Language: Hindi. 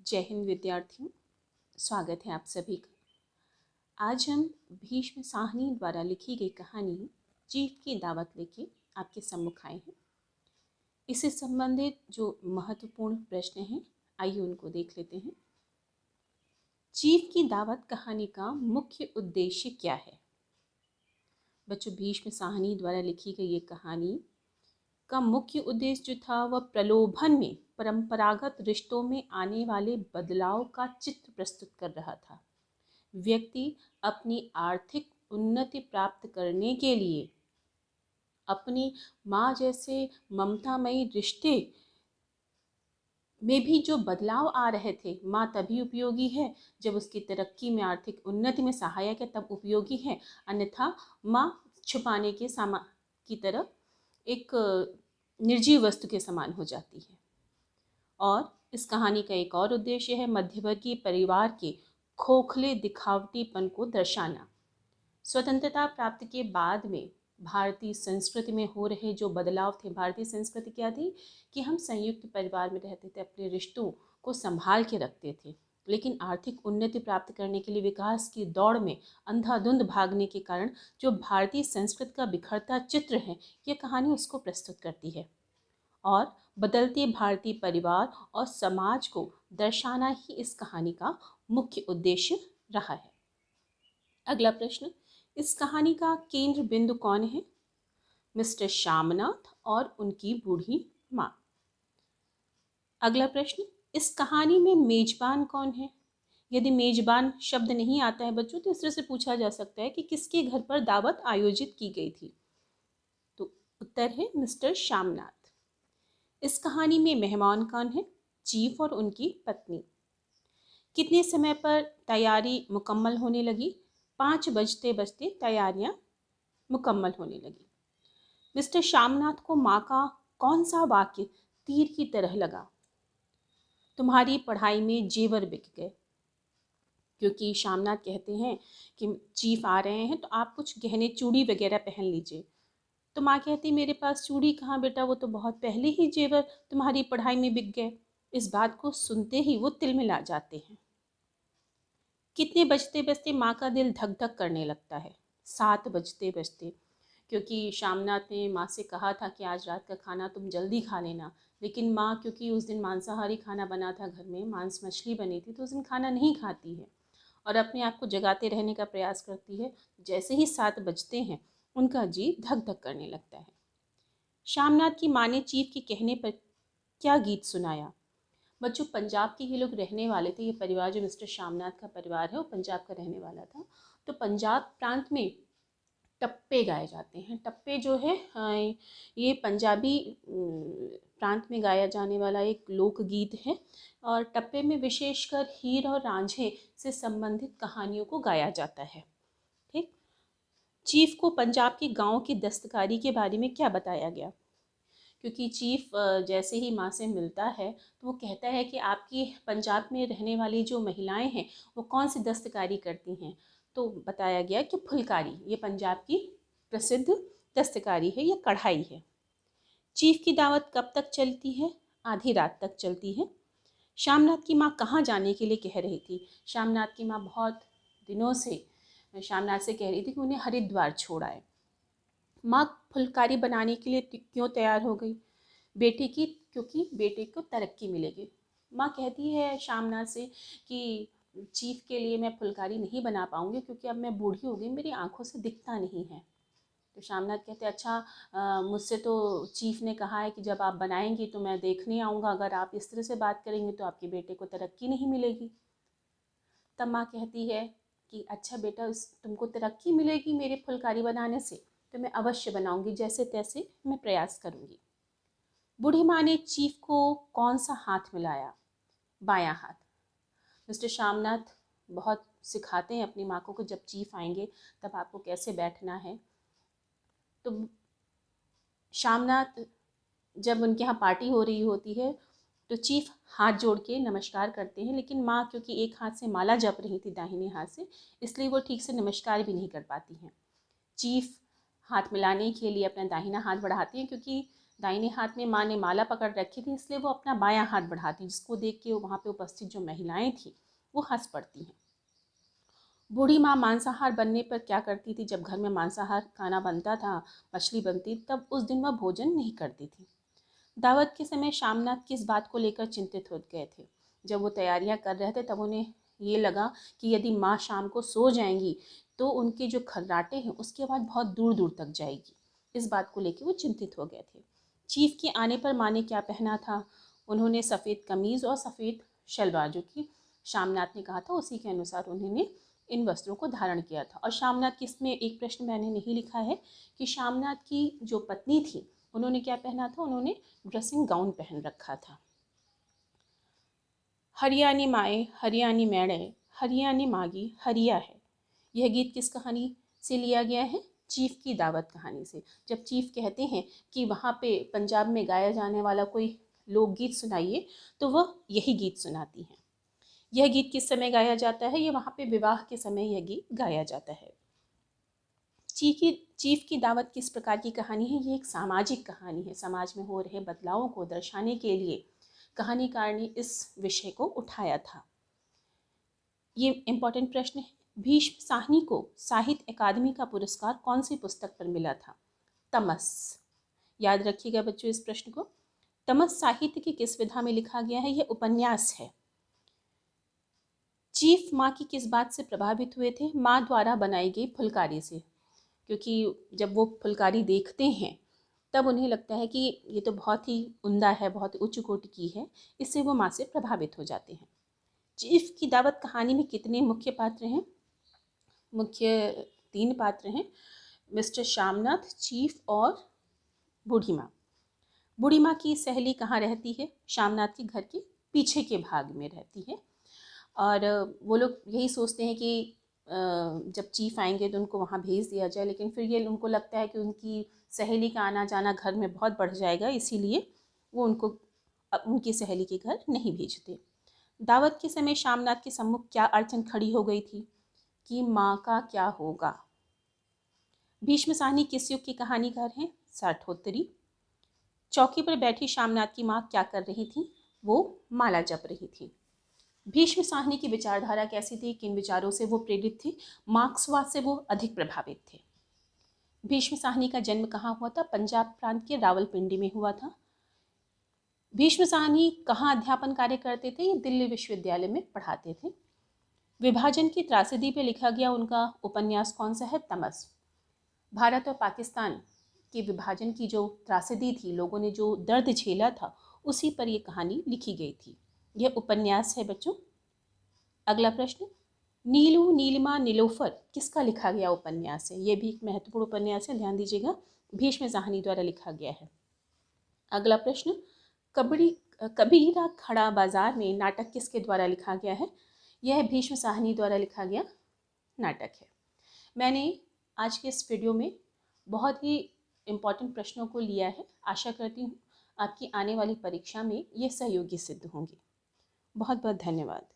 जय हिंद विद्यार्थियों, स्वागत है आप सभी का। आज हम भीष्म साहनी द्वारा लिखी गई कहानी चीफ की दावत लेके आपके सम्मुख आए हैं। इससे संबंधित जो महत्वपूर्ण प्रश्न हैं, आइए उनको देख लेते हैं। चीफ की दावत कहानी का मुख्य उद्देश्य क्या है? बच्चों, भीष्म साहनी द्वारा लिखी गई ये कहानी का मुख्य उद्देश्य जो था वह प्रलोभन में परंपरागत रिश्तों में आने वाले बदलाव का चित्र प्रस्तुत कर रहा था। व्यक्ति अपनी आर्थिक उन्नति प्राप्त करने के लिए अपनी माँ जैसे ममतामयी रिश्ते में भी जो बदलाव आ रहे थे, माँ तभी उपयोगी है जब उसकी तरक्की में, आर्थिक उन्नति में सहायक है, तब उपयोगी है, अन्यथा माँ छुपाने के सामान की तरह एक निर्जीव वस्तु के समान हो जाती है। और इस कहानी का एक और उद्देश्य है मध्यवर्गीय परिवार के खोखले दिखावटीपन को दर्शाना। स्वतंत्रता प्राप्ति के बाद में भारतीय संस्कृति में हो रहे जो बदलाव थे, भारतीय संस्कृति क्या थी कि हम संयुक्त परिवार में रहते थे, अपने रिश्तों को संभाल के रखते थे, लेकिन आर्थिक उन्नति प्राप्त करने के लिए विकास की दौड़ में अंधाधुंध भागने के कारण जो भारतीय संस्कृति का बिखरता चित्र है, यह कहानी उसको प्रस्तुत करती है और बदलते भारतीय परिवार और समाज को दर्शाना ही इस कहानी का मुख्य उद्देश्य रहा है। अगला प्रश्न, इस कहानी का केंद्र बिंदु कौन है? मिस्टर श्यामनाथ और उनकी बूढ़ी माँ। अगला प्रश्न, इस कहानी में मेजबान कौन है? यदि मेजबान शब्द नहीं आता है बच्चों, तो इस तरह से पूछा जा सकता है कि किसके घर पर दावत आयोजित की गई थी? तो उत्तर है मिस्टर श्यामनाथ। इस कहानी में मेहमान कौन है? चीफ और उनकी पत्नी। कितने समय पर तैयारी मुकम्मल होने लगी? 5 बजते बजते तैयारियां मुकम्मल होने लगी। मिस्टर श्यामनाथ को माँ का कौन सा वाक्य तीर की तरह लगा? तुम्हारी पढ़ाई में जेवर बिक गए। क्योंकि श्यामनाथ कहते हैं कि चीफ आ रहे हैं तो आप कुछ गहने चूड़ी वगैरह पहन लीजिए। तो माँ कहती मेरे पास चूड़ी कहाँ बेटा, वो तो बहुत पहले ही जेवर तुम्हारी पढ़ाई में बिक गए। इस बात को सुनते ही वो तिलमिला जाते हैं। कितने बजते बजते माँ का दिल धक धक करने लगता है? 7 बजते बजते, क्योंकि श्यामनाथ ने माँ से कहा था कि आज रात का खाना तुम जल्दी खा लेना, लेकिन माँ क्योंकि उस दिन मांसाहारी खाना बना था घर में, मांस मछली बनी थी, तो उस दिन खाना नहीं खाती है और अपने आप को जगाते रहने का प्रयास करती है। जैसे ही 7 बजते हैं उनका जी धक धक करने लगता है। श्यामनाथ की माँ ने चीफ के कहने पर क्या गीत सुनाया? बच्चों, पंजाब के ये लोग रहने वाले थे। ये परिवार जो मिस्टर श्यामनाथ का परिवार है वो पंजाब का रहने वाला था। तो पंजाब प्रांत में टप्पे गाए जाते हैं। टप्पे जो है ये पंजाबी प्रांत में गाया जाने वाला एक लोकगीत है और टप्पे में विशेषकर हीर और रांझे से संबंधित कहानियों को गाया जाता है। ठीक। चीफ को पंजाब के गाँव की दस्तकारी के बारे में क्या बताया गया? क्योंकि चीफ जैसे ही माँ से मिलता है तो वो कहता है कि आपकी पंजाब में रहने वाली जो महिलाएं हैं वो कौन सी दस्तकारी करती हैं? तो बताया गया कि फुलकारी, ये पंजाब की प्रसिद्ध दस्तकारी है, ये कढ़ाई है। चीफ की दावत कब तक चलती है? आधी रात तक चलती है। श्यामनाथ की माँ कहाँ जाने के लिए कह रही थी? श्यामनाथ की माँ बहुत दिनों से श्यामनाथ से कह रही थी कि उन्हें हरिद्वार छोड़ आए। माँ फुलकारी बनाने के लिए क्यों तैयार हो गई? बेटे की, क्योंकि बेटे को तरक्की मिलेगी। माँ कहती है श्यामनाथ से कि चीफ के लिए मैं फुलकारी नहीं बना पाऊँगी क्योंकि अब मैं बूढ़ी हो गई, मेरी आंखों से दिखता नहीं है। तो श्यामनाथ कहते अच्छा, मुझसे तो चीफ ने कहा है कि जब आप बनाएंगी तो मैं देखने आऊँगा, अगर आप इस तरह से बात करेंगे तो आपके बेटे को तरक्की नहीं मिलेगी। तब माँ कहती है कि अच्छा बेटा, तुमको तरक्की मिलेगी मेरे फुलकारी बनाने से, तो मैं अवश्य बनाऊंगी, जैसे तैसे मैं प्रयास करूंगी। बूढ़ी माँ ने चीफ को कौन सा हाथ मिलाया? बायां हाथ। मिस्टर श्यामनाथ बहुत सिखाते हैं अपनी माँ को कि जब चीफ आएंगे तब आपको कैसे बैठना है। तो श्यामनाथ जब उनके यहाँ पार्टी हो रही होती है तो चीफ हाथ जोड़ के नमस्कार करते हैं, लेकिन माँ क्योंकि एक हाथ से माला जप रही थी दाहिने हाथ से, इसलिए वो ठीक से नमस्कार भी नहीं कर पाती हैं। चीफ हाथ मिलाने के लिए अपना दाहिना हाथ बढ़ाती हैं क्योंकि दाहिने हाथ में माँ ने माला पकड़ रखी थी, इसलिए वो अपना बायां हाथ बढ़ाती, जिसको देख के वहाँ पे उपस्थित जो महिलाएं थी वो हंस पड़ती हैं। बूढ़ी माँ मांसाहार बनने पर क्या करती थी? जब घर में मांसाहार खाना बनता था, मछली बनती, तब उस दिन वह भोजन नहीं करती थी। दावत के समय शामनाथ किस बात को लेकर चिंतित हो गए थे? जब वो तैयारियां कर रहे थे तब उन्हें ये लगा कि यदि माँ शाम को सो जाएंगी तो उनके जो खर्राटे हैं उसकी आवाज़ बहुत दूर दूर तक जाएगी। इस बात को लेकर वो चिंतित हो गए थे। चीफ के आने पर माँ ने क्या पहना था? उन्होंने सफ़ेद कमीज़ और सफ़ेद शलवार, जो कि शामनाथ ने कहा था उसी के अनुसार उन्होंने इन वस्त्रों को धारण किया था। और शामनाथ की, इसमें एक प्रश्न मैंने नहीं लिखा है कि शामनाथ की जो पत्नी थी उन्होंने क्या पहना था? उन्होंने ड्रेसिंग गाउन पहन रखा था। हरियाणी माए हरियाणी मैड़े हरियाणी मागी हरिया है, यह गीत किस कहानी से लिया गया है? चीफ की दावत कहानी से। जब चीफ कहते हैं कि वहाँ पे पंजाब में गाया जाने वाला कोई लोकगीत सुनाइए, तो वह यही गीत सुनाती हैं। यह गीत किस समय गाया जाता है? ये वहाँ पे विवाह के समय यह गीत गाया जाता है। चीफ की दावत किस प्रकार की कहानी है? ये एक सामाजिक कहानी है। समाज में हो रहे बदलावों को दर्शाने के लिए कहानीकार ने इस विषय को उठाया था। ये इम्पोर्टेंट प्रश्न है। भीष्म साहनी को साहित्य अकादमी का पुरस्कार कौन सी पुस्तक पर मिला था? तमस। याद रखिएगा बच्चों इस प्रश्न को। तमस साहित्य की किस विधा में लिखा गया है? यह उपन्यास है। चीफ माँ की किस बात से प्रभावित हुए थे? माँ द्वारा बनाई गई फुलकारी से, क्योंकि जब वो फुलकारी देखते हैं तब उन्हें लगता है कि ये तो बहुत ही उम्दा है, बहुत उच्च कोटि की है, इससे वो माँ से प्रभावित हो जाते हैं। चीफ की दावत कहानी में कितने मुख्य पात्र हैं? मुख्य 3 पात्र हैं, मिस्टर शामनाथ, चीफ और बूढ़ी माँ। बूढ़ी माँ की सहेली कहाँ रहती है? शामनाथ के घर के पीछे के भाग में रहती है। और वो लोग यही सोचते हैं कि जब चीफ आएंगे तो उनको वहाँ भेज दिया जाए, लेकिन फिर ये उनको लगता है कि उनकी सहेली का आना जाना घर में बहुत बढ़ जाएगा, इसीलिए वो उनको उनकी सहेली के घर नहीं भेजते। दावत के समय शामनाथ के सम्मुख क्या अड़चन खड़ी हो गई थी कि माँ का क्या होगा? भीष्म साहनी किस युग की कहानीकार हैं? साठोत्तरी। चौकी पर बैठी शामनाथ की माँ क्या कर रही थी? वो माला जप रही थी। भीष्म साहनी की विचारधारा कैसी थी? किन विचारों से वो प्रेरित थी? मार्क्सवाद से वो अधिक प्रभावित थे। भीष्म साहनी का जन्म कहाँ हुआ था? पंजाब प्रांत के रावलपिंडी में हुआ था। भीष्म साहनी कहाँ अध्यापन कार्य करते थे? ये दिल्ली विश्वविद्यालय में पढ़ाते थे। विभाजन की त्रासदी पे लिखा गया उनका उपन्यास कौन सा है? तमस। भारत और पाकिस्तान के विभाजन की जो त्रासदी थी, लोगों ने जो दर्द झेला था, उसी पर यह कहानी लिखी गई थी। यह उपन्यास है बच्चों। अगला प्रश्न, नीलू नीलिमा नीलोफर किसका लिखा गया उपन्यास है? यह भी एक महत्वपूर्ण उपन्यास है, ध्यान दीजिएगा, भीष्म साहनी द्वारा लिखा गया है। अगला प्रश्न, कबीरा खड़ा बाजार में नाटक किसके द्वारा लिखा गया है? यह भीष्म साहनी द्वारा लिखा गया नाटक है। मैंने आज के इस वीडियो में बहुत ही इम्पॉर्टेंट प्रश्नों को लिया है। आशा करती हूँ आपकी आने वाली परीक्षा में ये सहयोगी सिद्ध होंगे। बहुत बहुत धन्यवाद।